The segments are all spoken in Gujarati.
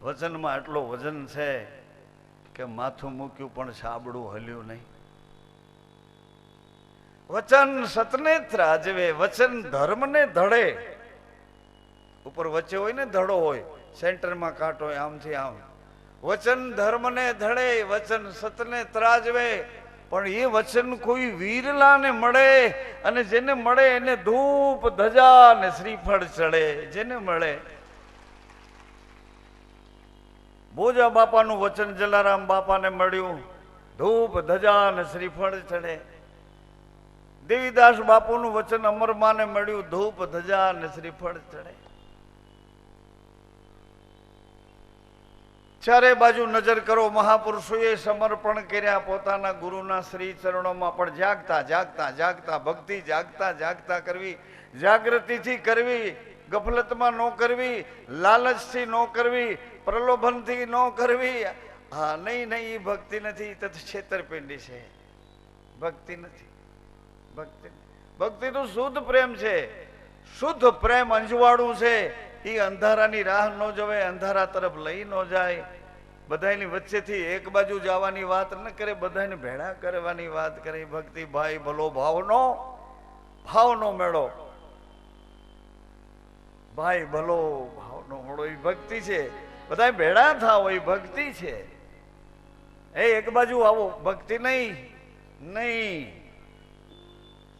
વચનમાં આટલો વજન છે કે માથું મૂક્યું પણ સાબડું હલ્યું નહીં. વચન સતને ત્રાજવે, વચન ધર્મને ધડે. ઉપર વચ્ચે હોય ને ધડો હોય, સેન્ટરમાં કાંટો હોય, આમથી આમ. વચન ધર્મને ધડે, વચન સતને ત્રાજવે. પણ એ વચન કોઈ વીરલાને મળે, અને જેને મળે એને ધૂપ ધજા ને શ્રીફળ ચડે. જેને મળે. બોજા બાપાનું વચન જલારામ બાપાને મળ્યું, ધૂપ ધજા ને શ્રીફળ ચડે. દેવીદાસ બાપુનું વચન અમરમાને મળ્યું, ધૂપ ધજા ને શ્રીફળ ચડે. ચારે બાજુ નજર કરો, મહાપુરુષોએ સમર્પણ કર્યા પોતાના ગુરુના શ્રી ચરણોમાં. પણ જાગતા જાગતા જાગતા ભક્તિ જાગતા જાગતા કરવી, જાગૃતિથી કરવી, ગફલતમાં ન કરવી, લાલચથી ન કરવી, પ્રલોભનથી ન કરવી. હા, નહીં નહીં, એ ભક્તિ નથી, તો છેતરપિંડી છે. ભક્તિ નથી. ભક્તિ તો શુદ્ધ પ્રેમ છે. શુદ્ધ પ્રેમ અંજવાળું છે. એ અંધારાની રાહ ન જોવે, અંધારા તરફ લઈ ન જાય. બધાની વચ્ચેથી એક બાજુ જવાની વાત ન કરે, બધાને ભેળા કરવાની વાત કરે. ભક્તિ ભાઈ ભલો ભાવનો મેળો. ભાઈ ભલો ભાવનો મેળો એ ભક્તિ છે. બધા ભેળા થાવ એ ભક્તિ છે. એક બાજુ આવો, ભક્તિ નહીં. નહીં,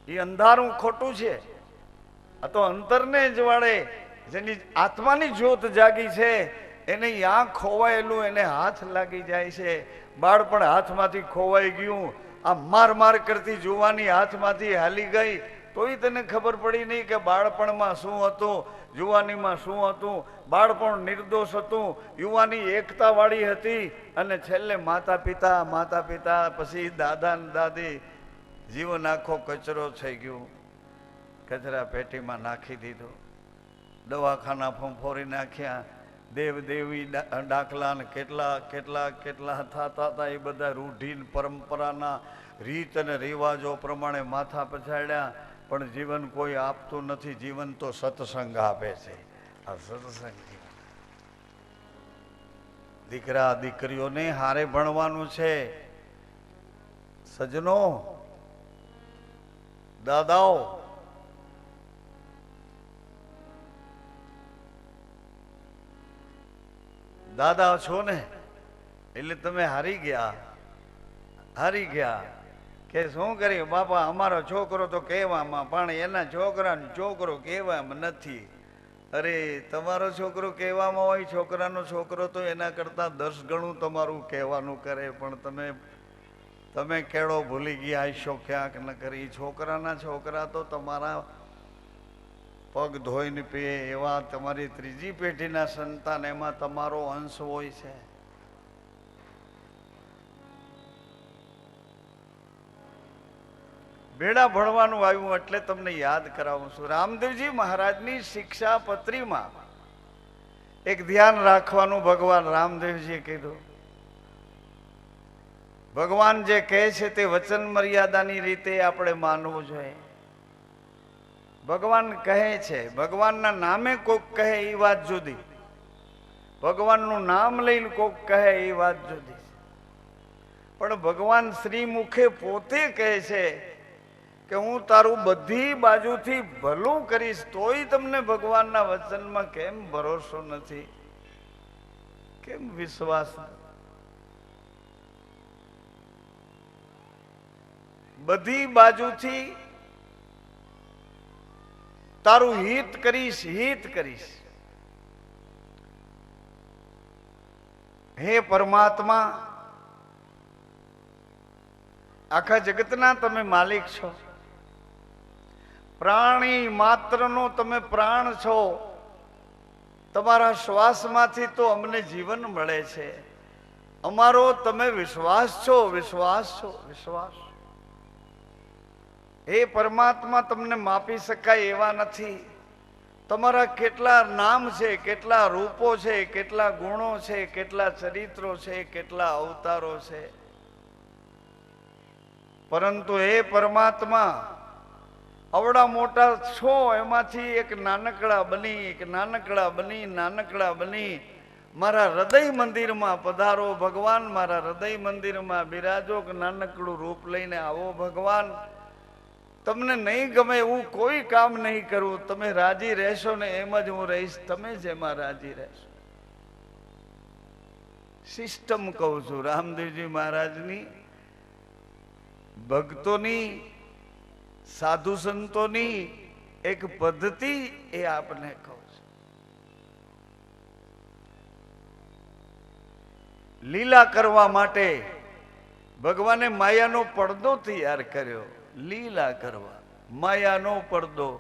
એ અંધારું ખોટું છે. આ તો અંતરને જ વાળે, જેની આત્માની જ્યોત જાગી છે, એને આંખ ખોવાયેલું એને હાથ લાગી જાય છે. બાળપણ હાથમાંથી ખોવાઈ ગયું. આ માર માર કરતી જુવાની હાથમાંથી હાલી ગઈ, તોય તને ખબર પડી નહીં કે બાળપણમાં શું હતું, જુવાનીમાં શું હતું. બાળપણ નિર્દોષ હતું, યુવાની એકતા વાળી હતી, અને છેલ્લે માતા પિતા પછી દાદા ને દાદી. જીવન આખો કચરો થઈ ગયું, કચરા પેટીમાં નાખી દીધો. દવાખાના ફંફોરી નાખ્યા. દેવ દેવી દાખલા ને કેટલા કેટલા કેટલા થતા હતા. એ બધા રૂઢિ પરંપરાના રીત અને રિવાજો પ્રમાણે માથા પછાડ્યા. પણ જીવન કોઈ આપતું નથી. જીવન તો સત્સંગ આપે છે. આ સત્સંગ જીવન. દીકરા દીકરીઓને હારે ભણવાનું છે. સજનો, દાદાઓ, દાદા છો ને એટલે તમે હારી ગયા. કે શું કરી બાપા, અમારો છોકરો તો કહેવામાં, પણ એના છોકરાનો છોકરો કહેવામાં નથી. અરે, તમારો છોકરો કહેવામાં હોય, છોકરાનો છોકરો તો એના કરતા 10 ગણું તમારું કહેવાનું કરે. પણ તમે કેળો ભૂલી ગયા હશો ક્યાંક ન કરી. છોકરાના છોકરા તો તમારા પગ ધોઈને પીએ એવા તમારી ત્રીજી પેઢીના સંતાન, એમાં તમારો અંશ હોય છે. બેડા ભણવાનું આવ્યું એટલે તમને યાદ કરાવું છું. રામદેવજી મહારાજની શિક્ષા પત્રીમાં એક ધ્યાન રાખવાનું ભગવાન રામદેવજીએ કીધું. ભગવાન જે કહે છે તે વચન મર્યાદાની રીતે આપણે માનવું જોઈએ. ભગવાન કહે છે, ભગવાનના નામે કોક કહે એ વાત જુદી, ભગવાનનું નામ લઈને કોક કહે એ વાત જુદી. પણ ભગવાન શ્રી મુખે પોતે કહે છે કે હું તારું બધી બાજુથી ભલું કરીશ, તોય તમને ભગવાનના વચનમાં કેમ ભરોસો નથી, કેમ વિશ્વાસ? બધી બાજુથી તારું હિત કરીશ. હે પરમાત્મા, આખા જગતના તમે માલિક છો. પ્રાણી માત્રનો તમે પ્રાણ છો. તમારા શ્વાસમાંથી તો અમને જીવન મળે છે. અમારો તમે વિશ્વાસ છો. હે પરમાત્મા, તમને માપી શકાય એવા નથી. તમારા કેટલા નામ છે, કેટલા રૂપો છે, કેટલા ગુણો છે, કેટલા ચરિત્રો છે, કેટલા અવતારો છે. પરંતુ હે પરમાત્મા, અવડા મોટા છો એમાંથી એક નાનકડા બની મારા હૃદય મંદિરમાં પધારો ભગવાન, મારા હૃદય મંદિરમાં બિરાજો, કે નાનકડું રૂપ લઈને આવો ભગવાન. તમને નહીં ગમે એવું કોઈ કામ નહીં કરું, તમે રાજી રહેશો ને એમ જ હું રહીશ, તમે જેમાં રાજી રહેશો. સિસ્ટમ કહું છું રામદેવજી મહારાજની, ભક્તોની, સાધુ સંતોની એક પદ્ધતિ એ આપને કહું છું. લીલા કરવા માટે ભગવાને માયાનો પડદો તૈયાર કર્યો. લીલા કરવા માયાનો પડદો.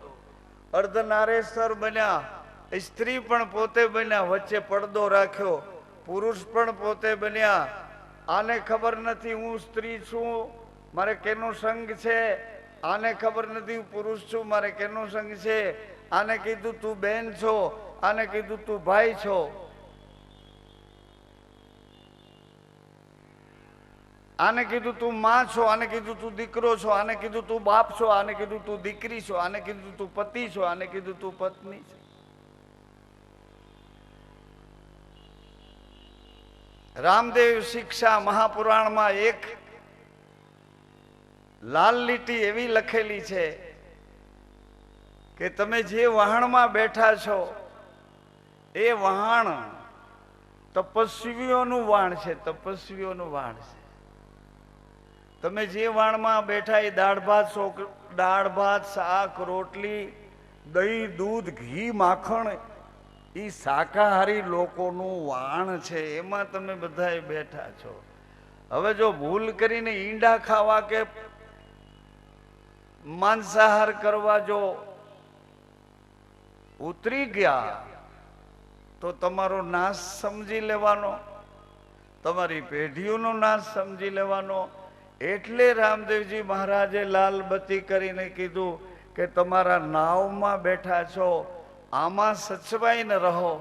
અર્ધનારેશ્વર બન્યા, સ્ત્રી પણ પોતે બન્યા, વચ્ચે પડદો રાખ્યો. પુરુષ પણ પોતે બન્યા. આને ખબર નથી હું સ્ત્રી છું, મારે કેનો સંગ છે. આને ખબર નથી હું પુરુષ છું, મારે કેનો સંગ છે. આને કીધું તું બેન છો, આને કીધું તું ભાઈ છો. આને કીધું તું માં છો, આને કીધું તું દીકરો છો, આને કીધું તું બાપ છો, આને કીધું તું દીકરી છો, આને કીધું તું પતિ છો, આને કીધું તું પત્ની છો. રામદેવ શિક્ષા મહાપુરાણમાં એક લાલ લીટી એવી લખેલી છે કે તમે જે વહાણમાં બેઠા છો એ વહાણ તપસ્વીઓનું વાણ છે. તપસ્વીઓનું વાણ છે. તમે જે વાણમાં બેઠા એ દાળ ભાત, શાક, રોટલી, દહીં, દૂધ, ઘી, માખણ, એ શાકાહારી લોકોનું વાણ છે. એમાં તમે બધા બેઠા છો. હવે જો ભૂલ કરીને ઈંડા ખાવા કે માંસાહાર કરવા જો ઉતરી ગયા તો તમારો નાશ સમજી લેવાનો, તમારી પેઢીઓનો નાશ સમજી લેવાનો. એટલે રામદેવજી મહારાજે લાલબત્તી કરીને કીધું કે તમારા નાવમાં બેઠા છો, આમાં સચવાઈને રહો,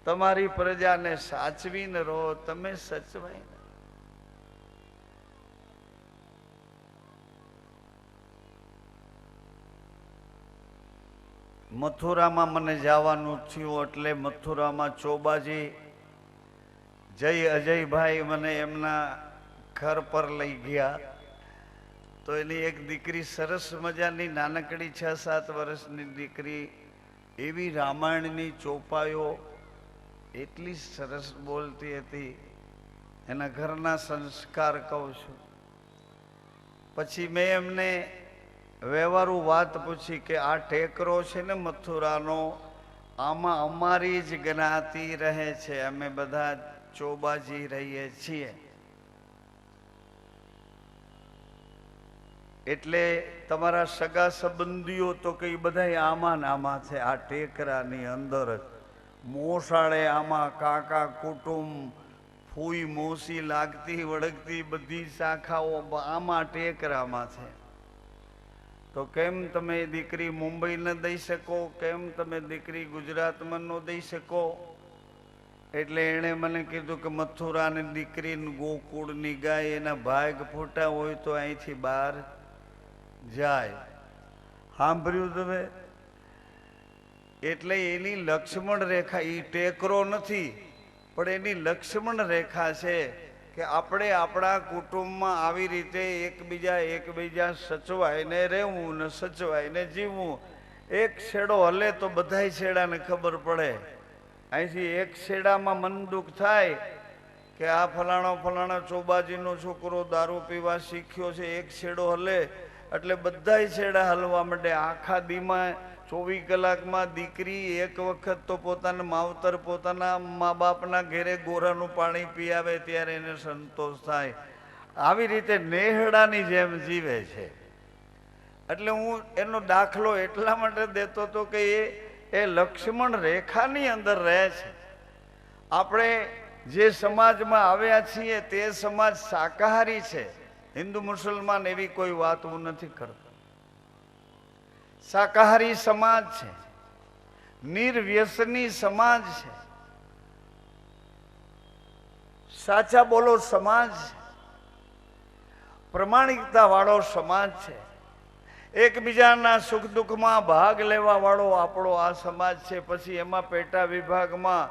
તમારી પ્રજાને સાચવીને રહો, તમે સચવાઈને. મથુરામાં મને જવાનું થયું એટલે મથુરામાં ચોબાજી જય અજયભાઈ મને એમના ઘર પર લઈ ગયા. તો એની એક દીકરી સરસ મજાની નાનકડી 6-7 વર્ષની દીકરી, એવી રામાયણની ચોપાઈઓ એટલી સરસ બોલતી હતી. એના ઘરના સંસ્કાર કહું છું. પછી મેં એમને વ્યવહારુ વાત પૂછી કે આ ટેકરો છે ને મથુરાનો, આમાં અમારી જ જ્ઞાતિ રહે છે, અમે બધા ચોબાજી રહીએ છીએ. એટલે તમારા સગા સંબંધીઓ તો કઈ બધા આમાં આમાં છે, આ ટેકરાની અંદર જ. મોસાળે આમાં કાકા કુટુંબ, ફૂઈ મોસી, લાગતી વળગતી બધી શાખાઓ આમાં ટેકરામાં છે. તો કેમ તમે દીકરી મુંબઈ ન દઈ શકો? કેમ તમે દીકરી ગુજરાતમાં ન દઈ શકો? એટલે એણે મને કીધું કે મથુરાની દીકરીની ગોકુળની ગાય એના ભાગ ફૂટા હોય તો અહીંથી બહાર જાય. સાંભળ્યું તમે? એટલે એની લક્ષ્મણ રેખા, એ ટેકરો નથી પણ એની લક્ષ્મણ રેખા છે કે આપણે આપણા કુટુંબમાં આવી રીતે એકબીજા સચવાઈને રહેવું ને સચવાઈને જીવવું. એક છેડો હલે તો બધાય છેડાને ખબર પડે. અહીંથી એક છેડામાં મન દુઃખ થાય કે આ ફલાણો ચોબાજીનો છોકરો દારૂ પીવા શીખ્યો છે, એક છેડો હલે એટલે બધાય છેડા હલવા માંડે. આખા દીમાં 24 કલાકમાં દીકરી એક વખત તો પોતાના માવતર, પોતાના મા બાપના ઘેરે ગોરાનું પાણી પીવે ત્યારે એને સંતોષ થાય. આવી રીતે નેહડાની જેમ જીવે છે. એટલે હું એનો દાખલો એટલા માટે દેતો હતો કે એ લક્ષ્મણ રેખાની અંદર રહે છે. આપણે જે સમાજમાં આવ્યા છીએ તે સમાજ શાકાહારી છે. હિન્દુ મુસલમાન એવી કોઈ વાત હું નથી કરતો. શાકાહારી સમાજ છે, નિર્વ્યસની સમાજ છે, સાચા બોલો સમાજ છે, પ્રમાણિકતા વાળો સમાજ છે, એકબીજાના સુખ દુઃખમાં ભાગ લેવા વાળો આપણો આ સમાજ છે. પછી એમાં પેટા વિભાગમાં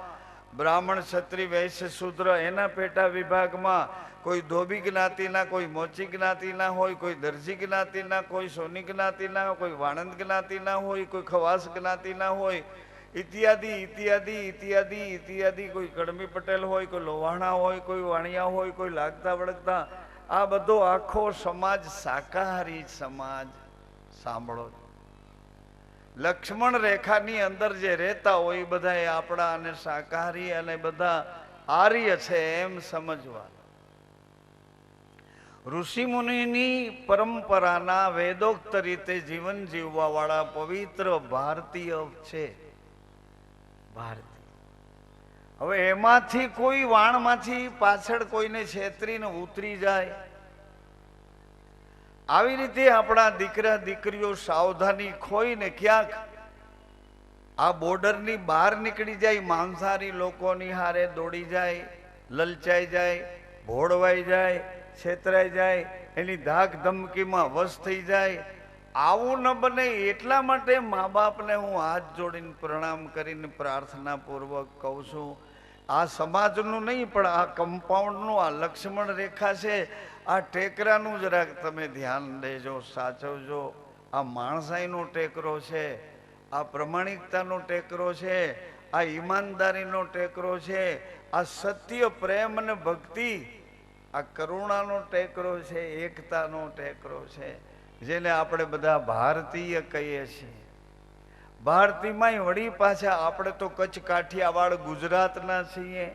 બ્રાહ્મણ, ક્ષત્રિય, વૈશ્ય, શૂદ્ર એના પેટા વિભાગમાં કોઈ ધોબી જ્ઞાતિના, કોઈ મોચી જ્ઞાતિના હોય, કોઈ દરજી જ્ઞાતિના, કોઈ સોની જ્ઞાતિના, કોઈ વાણંદ જ્ઞાતિના હોય, કોઈ ખવાસ જ્ઞાતિના હોય, ઇત્યાદિ ઇત્યાદિ ઇત્યાદિ ઇત્યાદિ. કોઈ કડમી પટેલ હોય, કોઈ લોહાણા હોય, કોઈ વાણિયા હોય, કોઈ લાગતા વળગતા. આ બધો આખો સમાજ શાકાહારી સમાજ. સાંભળો, લક્ષ્મણ રેખાની અંદર જે રહેતા હોય એ બધા આપણા અને શાકાહારી અને બધા આર્ય છે એમ સમજવા. ઋષિ મુનિની પરંપરાના વેદોક્ત રીતે જીવન જીવવા વાળા પવિત્ર ભારતીય છે. ભારતીય. હવે એમાંથી કોઈ વાણમાંથી પાછળ કોઈને છેતરીને ઉતરી જાય, આવી રીતે આપણા દીકરા દીકરીઓ સાવધાની ખોઈને ક્યાંક આ બોર્ડરની બહાર નીકળી જાય, માંસાહારી લોકોની હારે દોડી જાય, લલચાઈ જાય, ભોળવાઈ જાય, છેતરાઈ જાય, એની ધાક ધમકીમાં વશ થઈ જાય. આવું ન બને એટલા માટે મા બાપને હું હાથ જોડીને પ્રણામ કરીને પ્રાર્થના પૂર્વક કહું છું, આ સમાજનું નહીં પણ આ કમ્પાઉન્ડનું આ લક્ષ્મણ રેખા છે, આ ટેકરાનું જરાક તમે ધ્યાન દેજો, સાચવજો. આ માણસાઈનો ટેકરો છે, આ પ્રમાણિકતાનો ટેકરો છે, આ ઈમાનદારીનો ટેકરો છે, આ સત્ય, પ્રેમ અને ભક્તિ, આ કરુણાનો ટેકરો છે, એકતાનો ટેકરો છે, જેને આપણે બધા ભારતીય કહીએ છીએ. ભારતીયમાં વળી પાછા આપણે તો કચ્છ કાઠિયાવાડ ગુજરાતના છીએ.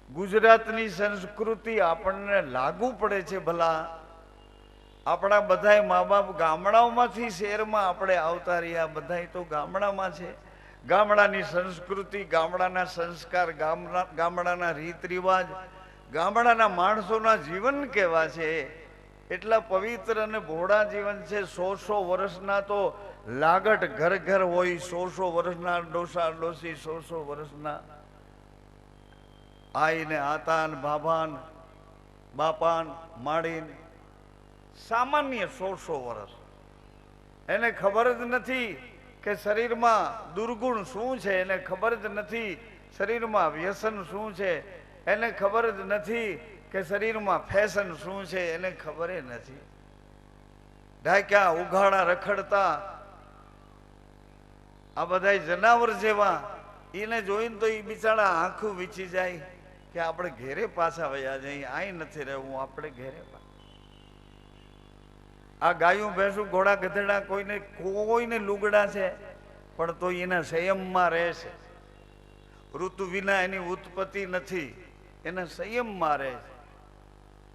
ગુજરાતની સંસ્કૃતિ આપણને લાગુ પડે છે. ભલા આપણા બધાય મા બાપ ગામડાઓમાંથી શહેરમાં આપણે આવતા રહ્યા, બધાય તો ગામડામાં છે. ગામડાની સંસ્કૃતિ, ગામડાના સંસ્કાર, ગામડાના રીત રિવાજ, ગામડાના માણસોના જીવન કેવા છે, એટલા પવિત્ર અને ભોળા જીવન છે. 100 વર્ષના તો લાગટ ઘર ઘર હોય, 100 વર્ષના ડોસા ડોસી, 100 વર્ષના આઈને આતાન બાબાન બાપાન માડીન, સામાન્ય 100 વર્ષ. એને ખબર જ નથી કે શરીરમાં દુર્ગુણ શું છે, એને ખબર જ નથી શરીરમાં વ્યસન શું છે, એને ખબર જ નથી કે શરીરમાં ફેશન શું છે, એને ખબર નથી. ઢાક્યા ઉઘાડા રખડતા આ બધા જનાવર જેવા, એને જોઈને તો એ બિચારા આંખું વીચી જાય કે આપણે ઘેરે પાછા વયા જઈએ, અહીં નથી રહેવું, આપણે ઘેરે. આ ગાયું ભેંસું ઘોડા ગધેડા કોઈને લુગડા છે પણ તો એના સંયમમાં રહે છે. ઋતુ વિના એની ઉત્પત્તિ નથી, એના સંયમમાં રહે છે.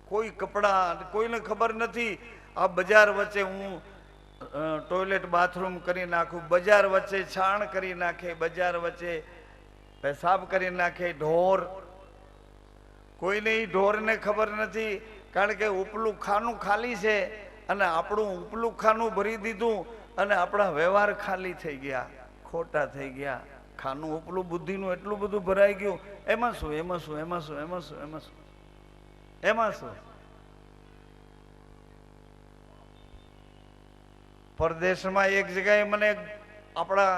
કોઈ કપડા કોઈને ખબર નથી. આ બજાર વચ્ચે હું ટોયલેટ બાથરૂમ કરી નાખું, બજાર વચ્ચે છાણ કરી નાખે, બજાર વચ્ચે પેશાબ કરી નાખે ઢોર. કોઈને એ ઢોરને ખબર નથી, કારણ કે ઉપલું ખાનું ખાલી છે અને આપણું ઉપલું ખાનું ભરી દીધું અને આપણા વ્યવહાર ખાલી થઈ ગયા, ખોટા થઈ ગયા. ખાનું ઉપલું બુદ્ધિનું એટલું બધું ભરાઈ ગયું, એમાં શું એમાં શું એમાં શું એમાં શું એમાં શું એમાં શું. પરદેશમાં એક જગ્યાએ મને આપણા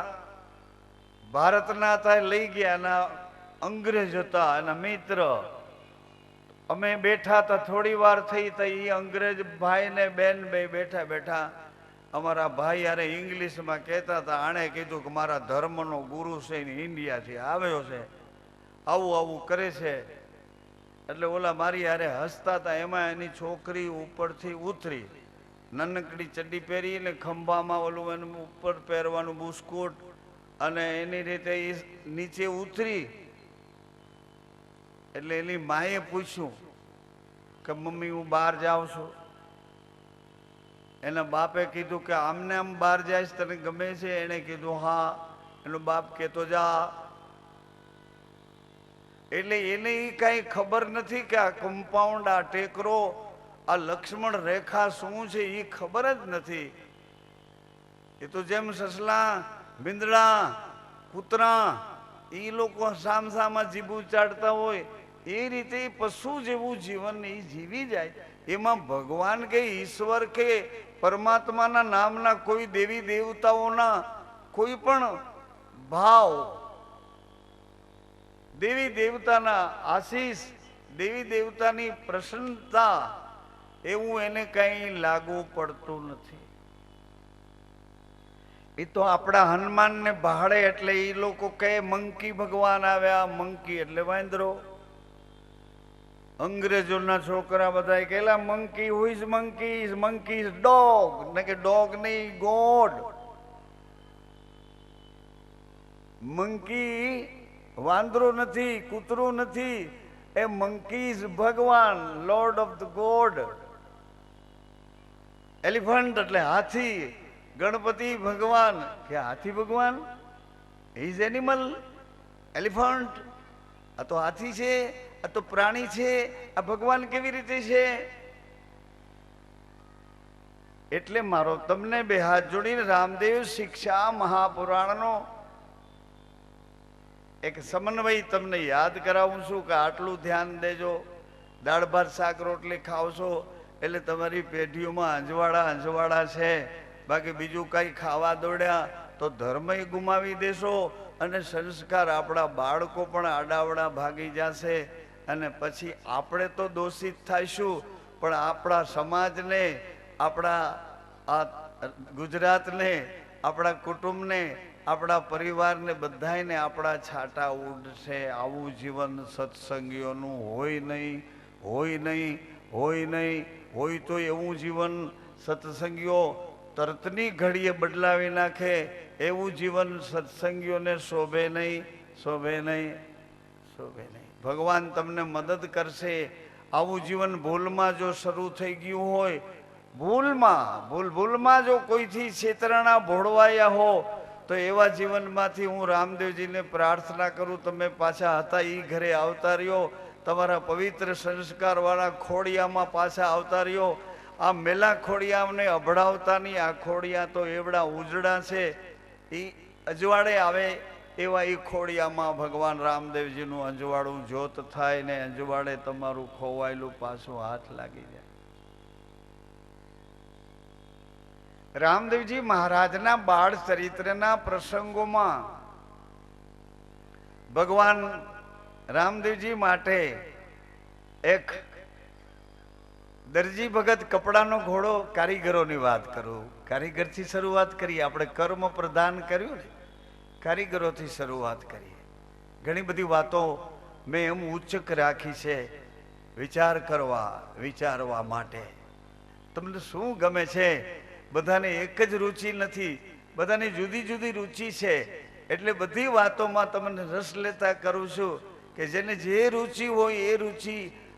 ભારતના હતા લઈ ગયા, એના અંગ્રેજ હતા, એના મિત્ર. અમે બેઠા હતા, થોડી વાર થઈ તો એ અંગ્રેજ ભાઈ ને બેન બે બેઠા બેઠા અમારા ભાઈ યારે ઇંગ્લિશમાં કહેતા હતા. આણે કીધું કે મારા ધર્મનો ગુરુ છે, ઇન્ડિયાથી આવ્યો છે, આવું આવું કરે છે. એટલે ઓલા મારી યારે હસતા હતા. એમાં એની છોકરી ઉપરથી ઉતરી, નાનકડી ચડ્ડી પહેરી ને ખંભામાં ઓલું એનું ઉપર પહેરવાનું બુસ્કુટ, અને એની રીતે એ નીચે ઉતરી. એટલે એની માએ પૂછ્યું કે મમ્મી હું બહાર જાઉં છું. એના બાપે કીધું કે આમને આમ બહાર જાય તને ગમે છે? એને કીધું હા. એનો બાપ કહેતો જા. એટલે એને એ કઈ ખબર નથી કે આ કમ્પાઉન્ડ, આ ટેકરો, આ લક્ષ્મણ રેખા શું છે એ ખબર જ નથી. એ તો જેમ સસલા, ભીંદડા, કૂતરા એ લોકો સામસામાં જીભું ચાટતા હોય એ રીતે પશુ જેવું જીવન એ જીવી જાય. એમાં ભગવાન કે ઈશ્વર કે પરમાત્માના નામના કોઈ દેવી દેવતાઓના કોઈ પણ ભાવ દેવી દેવતાના આશીષ, દેવી દેવતાની પ્રસન્નતા એવું એને કઈ લાગુ પડતું નથી. એ તો આપણા હનુમાનને ભાડે એટલે એ લોકો કહે મંકી ભગવાન આવ્યા. મંકી એટલે વાંદરો. અંગ્રેજોના છોકરા બધા કહેલા monkey, who is monkey? Monkey is dog. ને કે ડોગ નહીં, ગોડ. મંકી વાંદરો નથી, કૂતરું નથી. એ મંકી ઇઝ ભગવાન, lord of the God. Elephant એટલે હાથી. ગણપતિ ભગવાન કે હાથી ભગવાન? Is animal, elephant. આ તો હાથી છે, આ તો પ્રાણી છે, આ ભગવાન કેવી રીતે છે? એટલે મારો તમને બે હાથ જોડીને રામદેવ શિક્ષા મહાપુરાણનો એક સમન્વય તમને યાદ કરાવું છું કે આટલું ધ્યાન દેજો. દાળ ભાત શાક રોટલી ખાવશો એટલે તમારી પેઢીઓમાં અંજવાળા છે. બાકી બીજું કઈ ખાવા દોડ્યા તો ધર્મય ગુમાવી દેશો અને સંસ્કાર આપણા બાળકો પણ આડાવડા ભાગી જશે અને પછી આપણે તો દોષિત થઈશું, પણ આપણા સમાજને, આપણા આ ગુજરાતને, આપણા કુટુંબને, આપણા પરિવારને બધાને આપણા છાટા ઉડશે. આવું જીવન સત્સંગીઓનું હોય નહીં, હોય નહીં, હોય નહીં. હોય તો એવું જીવન સત્સંગીઓ તરતની ઘડીએ બદલાવી નાખે એવું જીવન સત્સંગીઓને શોભે નહીં, શોભે નહીં, શોભે નહીં. ભગવાન તમને મદદ કરશે. આવું જીવન ભૂલમાં જો શરૂ થઈ ગયું હોય, ભૂલમાં જો કોઈથી છેતરાણા ભોળવાયા હો, તો એવા જીવનમાંથી હું રામદેવજીને પ્રાર્થના કરું તમે પાછા હતા એ ઘરે આવતા રહ્યો. તમારા પવિત્ર સંસ્કારવાળા ખોડિયામાં પાછા આવતા રહ્યો. આ મેલા ખોડિયાને અભડાવતાની આ ખોડિયા તો એવડા ઉજળા છે, એ અજવાળે આવે એવા એ ખોડિયામાં ભગવાન રામદેવજીનું અંજવાળું જોત થાય ને અંજવાળે તમારું ખોવાયેલું પાછું હાથ લાગી જાય. રામદેવજી મહારાજના બાળ ચરિત્રના પ્રસંગોમાં ભગવાન રામદેવજી માટે એક દરજી ભગત કપડાનો ઘોડો, કારીગરોની વાત કરું. કારીગરથી શરૂઆત કરીએ. આપણે કર્મ પ્રદાન કર્યું ને, કારીગરોથી શરૂઆત કરીએ. ઘણી બધી વાતો મેં એમ ઉચ્ચક રાખી છે વિચારવા માટે. તમને શું ગમે છે? બધાને એક જ રુચિ નથી, બધાની જુદી જુદી રુચિ છે. એટલે બધી વાતોમાં તમને રસ લેતા કરું છું કે જેને જે રુચિ હોય એ રુચિ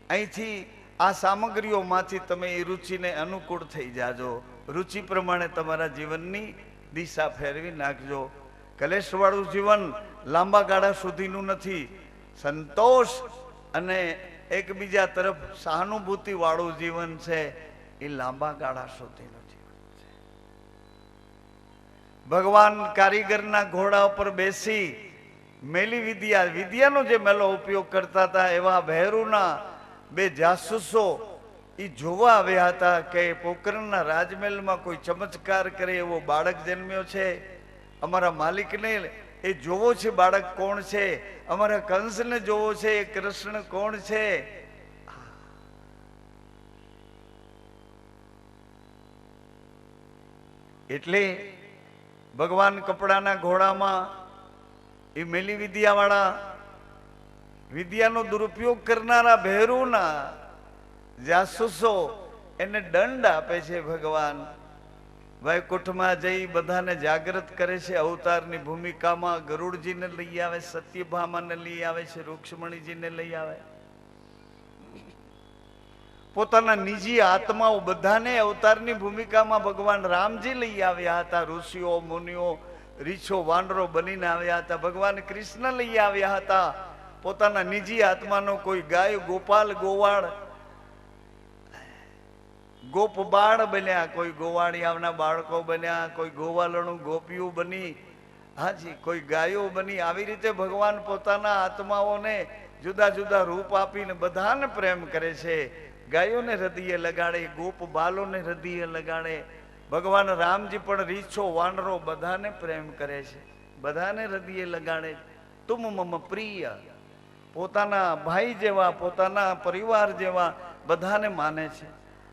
અહીંથી આ સામગ્રીઓમાંથી તમે એ રુચિને અનુકૂળ થઈ જાજો. રુચિ પ્રમાણે તમારા જીવનની દિશા ફેરવી નાખજો. કલેશવાળું જીવન લાંબા ગાળા સુધીનું નથી. સંતોષ અને એકબીજા તરફ સહાનુભૂતિ વાળું જીવન છે એ લાંબા ગાળા સુધીનું જીવન છે. ભગવાન કારીગરના ઘોડા ઉપર બેસી મેલી વિદ્યાનો જે મેલો ઉપયોગ કરતા હતા એવા ભેરુના બે જાસૂસો એ જોવા આવ્યા હતા કે પોખરણના રાજમહેલમાં કોઈ ચમત્કાર કરે એવો બાળક જન્મ્યો છે. અમારા માલિકને એ જોવો છે બાળક કોણ છે, અમારા કંસને જોવો છે એ કૃષ્ણ કોણ છે. એટલે ભગવાન કપડાના ઘોડામાં એ મેલી વિદ્યાવાળા, વિદ્યાનો દુરુપયોગ કરનારા ભેરુના જાસૂસો એને દંડ આપે છે. ભગવાન વૈકુંઠમાં જઈ બધાને જાગૃત કરે છે. અવતારની ભૂમિકામાં ગરુડજીને લઈ આવે, સત્યભામાને લઈ આવે છે, રૂક્ષ્મણીજીને લઈ આવે. પોતાના નિજી આત્માઓ બધાને અવતારની ભૂમિકામાં ભગવાન રામજી લઈ આવ્યા હતા. ઋષિઓ, મુનિઓ, રીછો, વાનરો બનીને આવ્યા હતા. ભગવાન કૃષ્ણ લઈ આવ્યા હતા. પોતાના નિજી આત્માનો કોઈ ગાય, ગોપાલ, ગોવાળ, ગોપબાળ બન્યા, કોઈ ગોવાળિયાના બાળકો બન્યા, કોઈ ગોવાલણું ગોપીઓ બની, હાજી કોઈ ગાયો બની. આવી રીતે ભગવાન પોતાના આત્માઓને જુદા જુદા રૂપ આપીને બધાને પ્રેમ કરે છે. ગાયોને હૃદય લગાડે, ગોપ બાલોને હૃદય લગાડે. ભગવાન રામજી પણ રીછો, વાનરો બધાને પ્રેમ કરે છે, બધાને હૃદય લગાડે. તુમ મમ પ્રિય, પોતાના ભાઈ જેવા, પોતાના પરિવાર જેવા બધાને માને છે.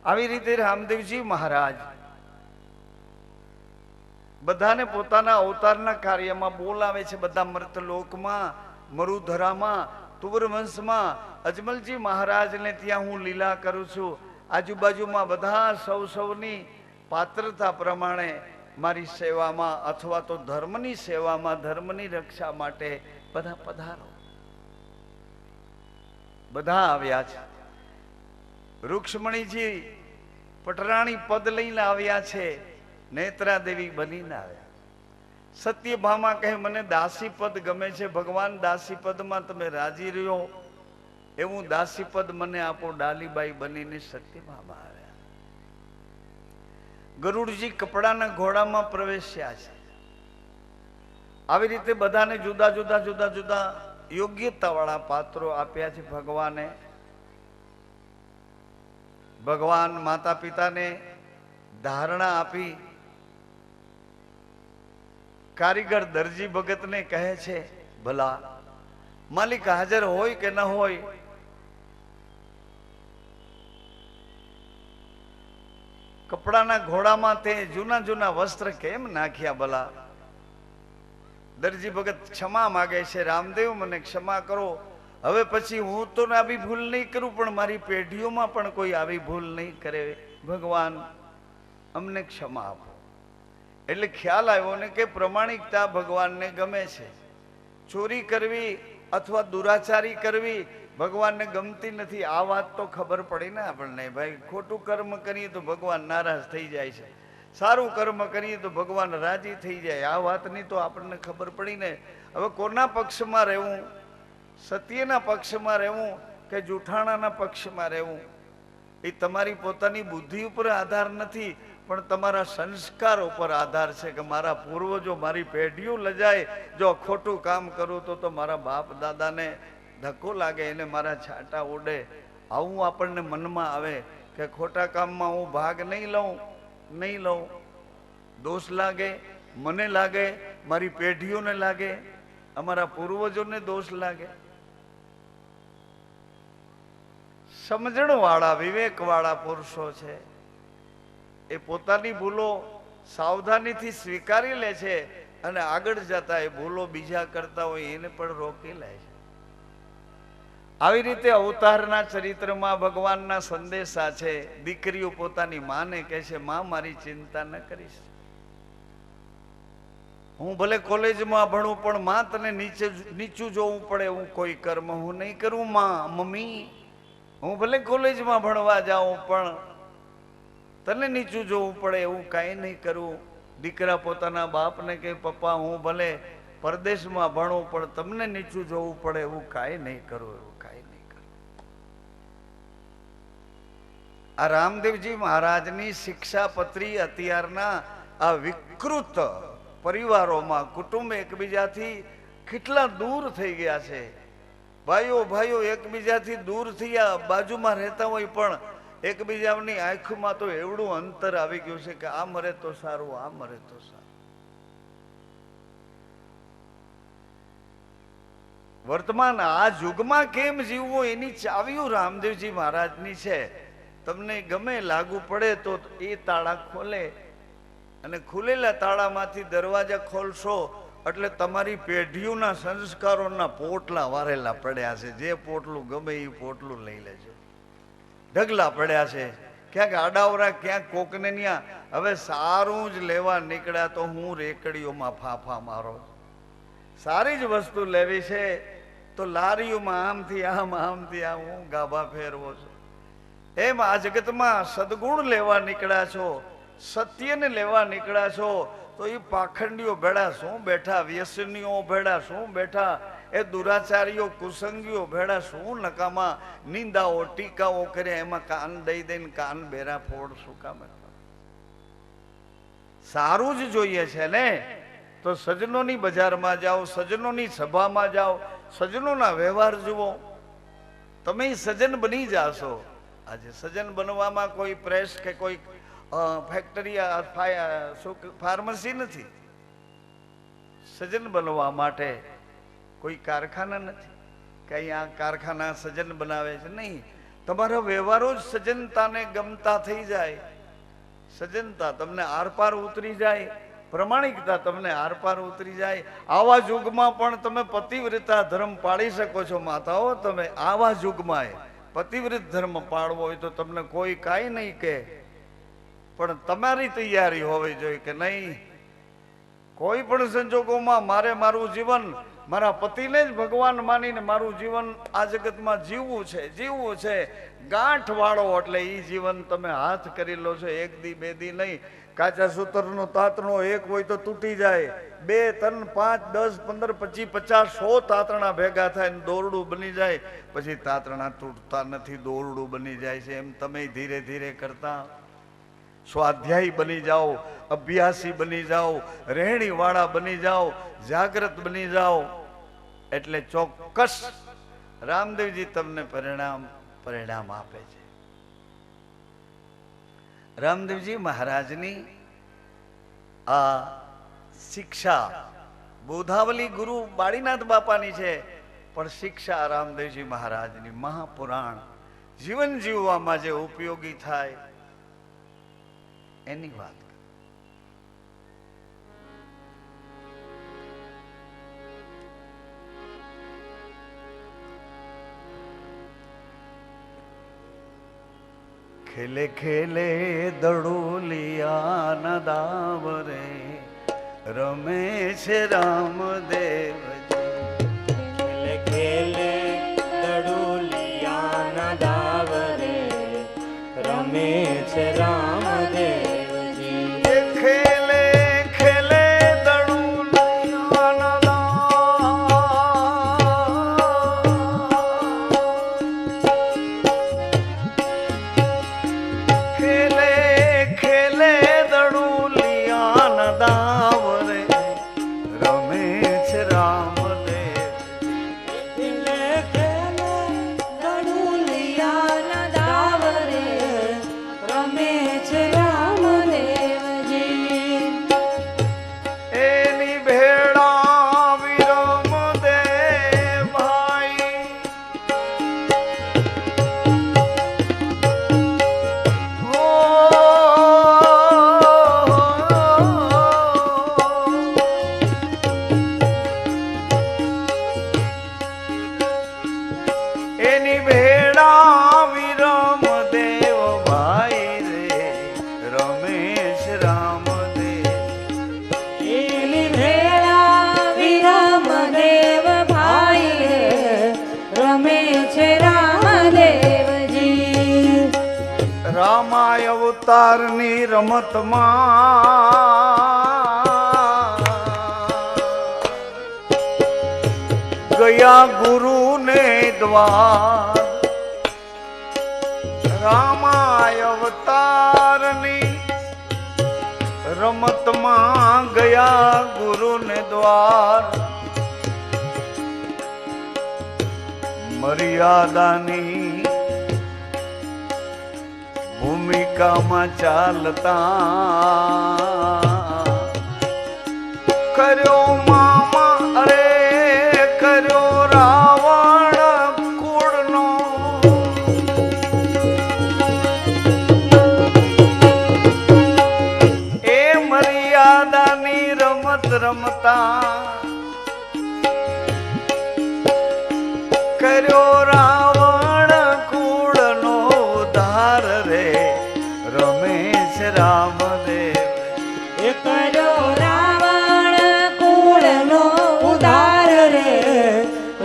આવી રીતે રામદેવજી મહારાજ બધાને પોતાના અવતારના કાર્યમાં બોલાવે છે. બધા મૃતલોકમાં, મરુધરામાં, તુવરવંશમાં અજમલજી મહારાજને ત્યાં હું લીલા કરું છું. આજુબાજુમાં બધા સૌની પાત્રતા પ્રમાણે મારી સેવામાં અથવા તો ધર્મની સેવામાં, ધર્મની રક્ષા માટે બધા પધારો. બધા આવ્યા છે. રૂક્ષ્મણીજી પટરાણી પદ લઈને આવ્યા છે, નેત્રા દેવી બનીને આવ્યા. સત્યભામા કહે મને દાસી પદ ગમે છે, ભગવાન દાસી પદમાં તમે રાજી રહ્યો એવું દાસી પદ મને આપો. ડાલીબાઈ બનીને સત્યભામા આવ્યા. ગરુડજી કપડાના ઘોડામાં પ્રવેશ્યા છે. આવી રીતે બધાને જુદા જુદા જુદા જુદા યોગ્યતા વાળા પાત્રો આપ્યા છે ભગવાને. ભગવાન માતા પિતાને ધારણા આપી. કારીગર દરજી ભગતને કહે છે ભલા માલિક હાજર હોય કે ન હોય, કપડાના ઘોડામાં તે જૂના જૂના વસ્ત્ર કેમ નાખ્યા? ભલા દરજી ભગત ક્ષમા માગે છે, રામદેવ મને ક્ષમા કરો, હવે પછી હું તો આવી ભૂલ નહીં કરું, પણ મારી પેઢીઓમાં પણ કોઈ આવી ભૂલ નહીં કરે. ભગવાન અમને ક્ષમા આપો. એટલે ખ્યાલ આવ્યો ને કે પ્રમાણિકતા ભગવાનને ગમે છે. ચોરી કરવી અથવા દુરાચારી કરવી ભગવાનને ગમતી નથી. આ વાત તો ખબર પડી ને આપણને. ભાઈ ખોટું કર્મ કરીએ તો ભગવાન નારાજ થઈ જાય છે, સારું કર્મ કરીએ તો ભગવાન રાજી થઈ જાય. આ વાતની તો આપણને ખબર પડી ને. હવે કોના પક્ષમાં રહેવું? સત્યના પક્ષમાં રહેવું કે જૂઠાણાના પક્ષમાં રહેવું? એ તમારી પોતાની બુદ્ધિ ઉપર આધાર નથી, પણ તમારા સંસ્કાર ઉપર આધાર છે કે મારા પૂર્વજો, મારી પેઢીઓ લજાય જો ખોટું કામ કરું તો મારા બાપ દાદાને ધક્કો લાગે, એને મારા છાંટા ઉડે. આવું આપણને મનમાં આવે કે ખોટા કામમાં હું ભાગ નહીં લઉં. દોષ લાગે, મને લાગે, મારી પેઢીઓને લાગે, અમારા પૂર્વજોને દોષ લાગે. સમજણ વાળા, વિવેક વાળા પુરુષો છે એ પોતાની ભૂલો સાવધાનીથી સ્વીકારી લે છે અને આગળ જતા એ ભૂલો બીજા કરતા હોય એને પણ રોકી લે છે. આવી રીતે અવતારના ચરિત્રમાં ભગવાનના સંદેશા છે. દીકરીઓ પોતાની માને કહે છે માં મારી ચિંતા ન કરીશ, હું ભલે કોલેજમાં ભણું પણ માં તને નીચું જોવું પડે એવું કોઈ કર્મ હું નહીં કરું. માં મમ્મી હું ભલે કોલેજમાં ભણવા જાઉં પણ તને નીચું જોવું પડે એવું કાંઈ નહીં કરું. દીકરા પોતાના બાપને કહે પપ્પા હું ભલે પરદેશમાં ભણું પણ તમને નીચું જોવું પડે એવું કાંઈ નહીં કરું, એવું કાંઈ નહીં કરું. આ રામદેવજી મહારાજની શિક્ષાપત્રી અત્યારના આ વિકૃત પરિવારોમાં કુટુંબ એકબીજાથી કેટલા દૂર થઈ ગયા છે. ભાઈઓ એકબીજાથી દૂર થયા, બાજુમાં રહેતા હોય પણ એકબીજાની આંખમાં તો એવડું અંતર આવી ગયું છે કે આ મરે તો સારું, આ મરે તો સારું. વર્તમાન આ યુગમાં કેમ જીવવું એની ચાવીઓ રામદેવજી મહારાજની છે. તમને ગમે લાગુ પડે તો એ તાળા ખોલે અને ખુલેલા તાળામાંથી દરવાજા ખોલશો એટલે તમારી પેઢીઓના સંસ્કારોના પોટલા વારેલા પડ્યા છે. જે પોટલું ગમે એ પોટલું લઈ લેજો. ઢગલા પડ્યા છે, ક્યાંક આડાવરા, ક્યાંક કોકને ન્યા. હવે સારું જ લેવા નીકળ્યા તો હું રેકડીઓમાં ફાફા મારો. સારી જ વસ્તુ લેવી છે તો લારીઓમાં આમથી આમ હું ગાભા ફેરવો છું. એમ આ જગતમાં સદગુણ લેવા નીકળ્યા છો, સત્યને લેવા નીકળ્યા છો તો એ પાખંડીઓ ભેળા શું બેઠા, વ્યસનીઓ ભેળા શું બેઠા, એ દુરાચારીઓ કુસંગીઓ ભેળા શું નકામા નિંદાઓ ટીકાઓ કર્યા, એમાં કાન દઈ દઈને કાન બેરા ફોડ શું કામ? સારું જ જોઈએ છે ને તો સજ્જનોની બજારમાં જાઓ, સજ્જનોની સભામાં જાઓ, સજ્જનોના વ્યવહાર જુઓ, તમે સજ્જન બની જાશો. આજે સજ્જન બનવામાં કોઈ પ્રેસ કે કોઈ ફેક્ટરી ફાર્મસી નથી. સજ્જન બનવા માટે કોઈ કારખાના નથી. કઈ આ કારખાના સજન બનાવે છે, નહીં. તમારા વ્યવહારો જ સજનતાને ગમતા થઈ જાય. સજનતા તમને આરપાર ઉતરી જાય, પ્રમાણિકતા તમને આરપાર ઉતરી જાય. આવા યુગમાં પણ તમે પતિવ્રતા ધર્મ પાળી શકો છો માતાઓ. તમે આવા યુગમાં પતિવ્રત ધર્મ પાળવો હોય તો તમને કોઈ કાંઈ નહીં કહે, પણ તમારી તૈયારી હોવી જોઈએ કે નહીં, કોઈ પણ સંજોગોમાં મારે મારું જીવન મારા પતિને જ ભગવાન માનીને મારું જીવન આ જગતમાં જીવવું છે. ગાંઠ વાળો એટલે એ જીવન તમે હાથ કરી લો છો. એક દી બે દી નહીં. કાચા સૂતરનો તાતણો એક હોય તો તૂટી જાય, 2 3 5 10 15 25 50 100 તાતણા ભેગા થાય ને દોરડું બની જાય. પછી તાતણા તૂટતા નથી, દોરડું બની જાય છે. એમ તમે ધીરે ધીરે કરતા સ્વાધ્યાયી બની જાઓ, અભ્યાસી બની જાઓ, રહેણી વાળા બની જાઓ, જાગૃત બની જાઓ, એટલે ચોક્કસ રામદેવજી તમને પરિણામ આપે છે. રામદેવજી મહારાજની આ શિક્ષા બોધાવલી ગુરુ બાળીનાથ બાપાની છે, પણ શિક્ષા રામદેવજી મહારાજની મહાપુરાણ જીવન જીવવામાં જે ઉપયોગી થાય એની વાત. ખેલે ખેલે દડોલિયા ના દાવરે રમે છે રામદેવજી. ખેલે ખેલે દડોલિયા ના દાવરે રમે છે રામદેવજી. ખેલે ખેલે દડોલિયા ના દાવરે રમે છે રામદેવ. ખેલે ખેલે દડોલિયા ના દાવરે રમે છે રામદેવજી. એની ભેળા વિરમ દે ભાઈ, એની ભેળા વિરમ દેવ ભાઈ રે રમેશ રામદેવ. એની ભેળા વિરમ દેવ ભાઈ રમે છે રામદેવજી. રામાય અવતારની રમતમાં ગયા ગુરુને દ્વાર. રામાય અવતારની રમતમાં ગયા ગુરુને દ્વાર. મર્યાદાની ભૂમિકામાં ચાલતા કર્યો મામા અરે કર્યો રાવણ કુળનો. એ મર્યાદાની રમત રમતા કર્યો રાવણ કુળનો ઉદ્ધાર રે રમેશ રામદેવ. એ કર્યો રાવણ કુળનો ઉદ્ધાર રે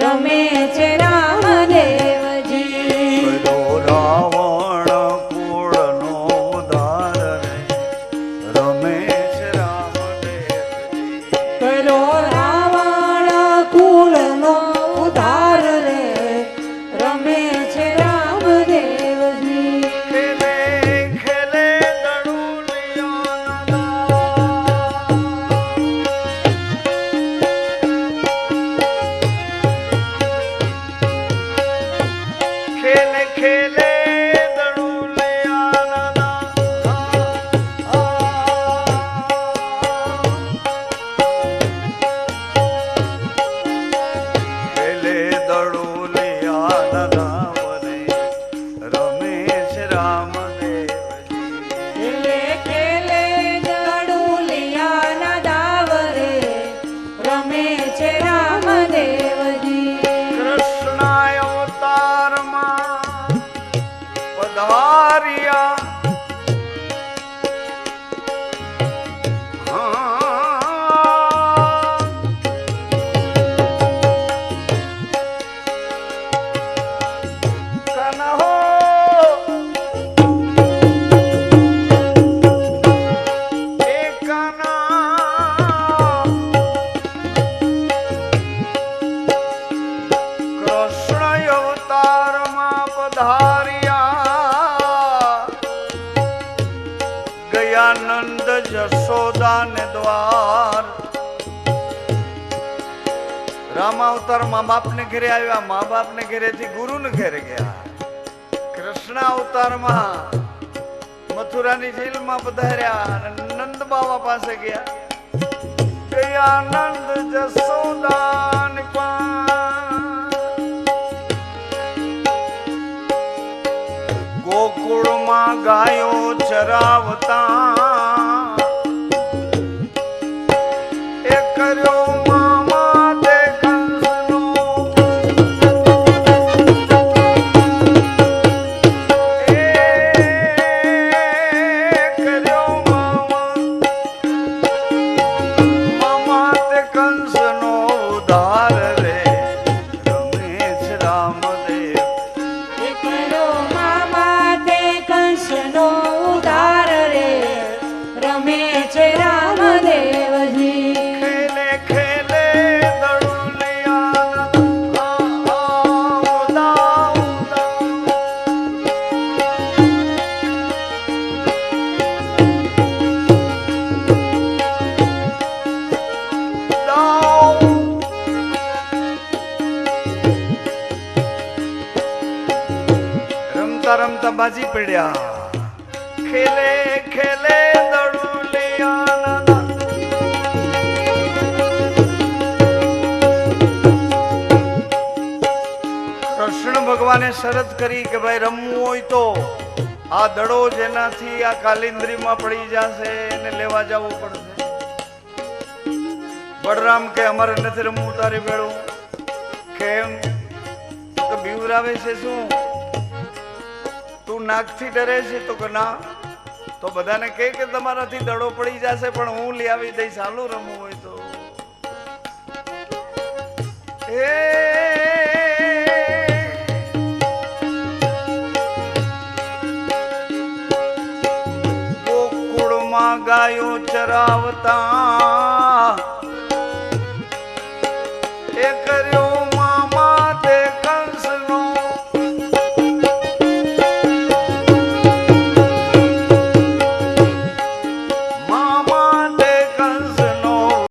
રમે છે રામદેવજી. કર્યો રાવણ કુળનો ઉદ્ધાર રે રમેશ રામદેવજી. કર્યો રાવણ કુળનો ઉદ્ધાર રે રમે છે રામદેવજી. ખેલે ખેલે દડુલિયા ખેલે ખેલે ખેલે દડુલિયા પધાર્યા ગયા નંદ જશોદા ને દ્વાર રામ અવતાર મા બાપ ને ઘરે આવ્યા મા બાપ ને ઘરેથી ગુરુ ને ઘરે ગયા કૃષ્ણ અવતારમાં મથુરાની જેલમાં પધાર્યા અને નંદ બાબા પાસે ગયા ગયા નંદ જશોદા ને ગોકુળમાં ગાયો ચરાવતા એ કર્યો મામા તે કંસનો એ કર્યો મામા તે કંસનો ઉદ્ધાર રે રમેશ રામદેવ કરો મામા તે કંસનો ઉદ્ધાર રે રમે છે રામદેવજી ખેલે ખેલે રમતા રમતા બાજી પડ્યા ખેલે ખેલે દડુલિયા કૃષ્ણ ભગવાને શરત કરી કે ભાઈ રમવું હોય તો આ દડો જેનાથી આ કાલિંદ્રીમાં પડી જશે એને લેવા જવું પડશે બળરામ કે અમારે નથી રમવું તારી ભેળું કેમ તો બીવરાવે છે શું તું નાકથી ડરે છે તો કે ના તો બધાને કહે કે તમારાથી દડો પડી જશે પણ હું લઈ આવી દઈશ ચાલુ રમવું હોય તો એ ગોકુળમાં ગાયો ચરાવતા એ કર્યો